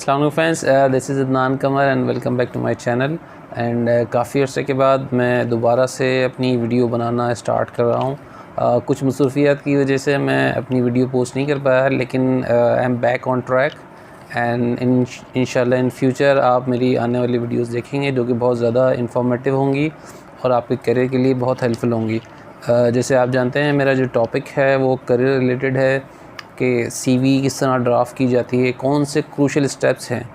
अस्सलाम friends, this is Adnan Qamar and welcome back to my channel. And काफ़ी अर्से के बाद मैं दोबारा से अपनी वीडियो बनाना स्टार्ट कर रहा हूँ। कुछ मसरूफियात की वजह से मैं अपनी वीडियो पोस्ट नहीं कर पाया, लेकिन I am back on track and इंशाल्लाह इन फ्यूचर आप मेरी आने वाली वीडियोस देखेंगे जो कि बहुत ज़्यादा इंफॉर्मेटिव होंगी और आपके करियर के लिए बहुत हेल्पफुल होंगी। जैसे आप जानते हैं मेरा जो टॉपिक है वो करियर रिलेटेड है कि सीवी किस तरह ड्राफ्ट की जाती है, कौन से क्रूशल स्टेप्स हैं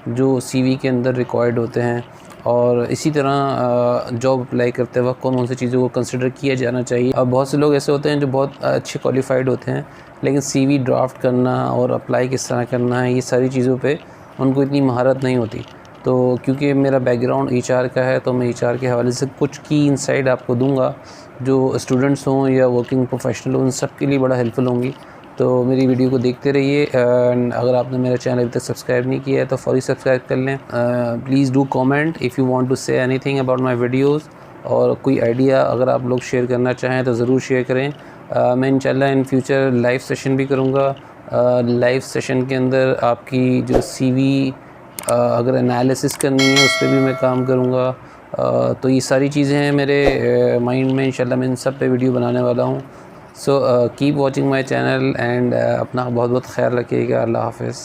जो सीवी के अंदर रिक्वायर्ड होते हैं, और इसी तरह जॉब अप्लाई करते वक्त कौन कौन सी चीज़ों को कंसिडर किया जाना चाहिए। अब बहुत से लोग ऐसे होते हैं जो बहुत अच्छे क्वालिफाइड होते हैं, लेकिन सीवी ड्राफ्ट करना और अप्लाई किस तरह करना है, ये सारी चीज़ों पे उनको इतनी महारत नहीं होती। तो क्योंकि मेरा बैकग्राउंड एचआर का है, तो मैं एचआर के हवाले से कुछ की इनसाइट आपको दूंगा जो स्टूडेंट्स हों या वर्किंग प्रोफेशनल हों, उन सब के लिए बड़ा हेल्पफुल होंगी। तो मेरी वीडियो को देखते रहिए। एंड अगर आपने मेरा चैनल अभी तक सब्सक्राइब नहीं किया है तो फौरी सब्सक्राइब कर लें। Please do comment if you want to say anything about my videos, और कोई आइडिया अगर आप लोग शेयर करना चाहें तो ज़रूर शेयर करें। मैं इंशाल्लाह इन फ्यूचर लाइव सेशन भी करूँगा। लाइव सेशन के अंदर आपकी जो सीवी अगर एनालिसिस करनी है उस पर भी मैं काम करूँगा। तो ये सारी चीज़ें हैं मेरे माइंड में, इंशाल्लाह मैं इन सब पे वीडियो बनाने वाला हूँ। So keep watching my channel and अपना बहुत बहुत ख्याल रखिएगा। अल्लाह हाफ़िज़।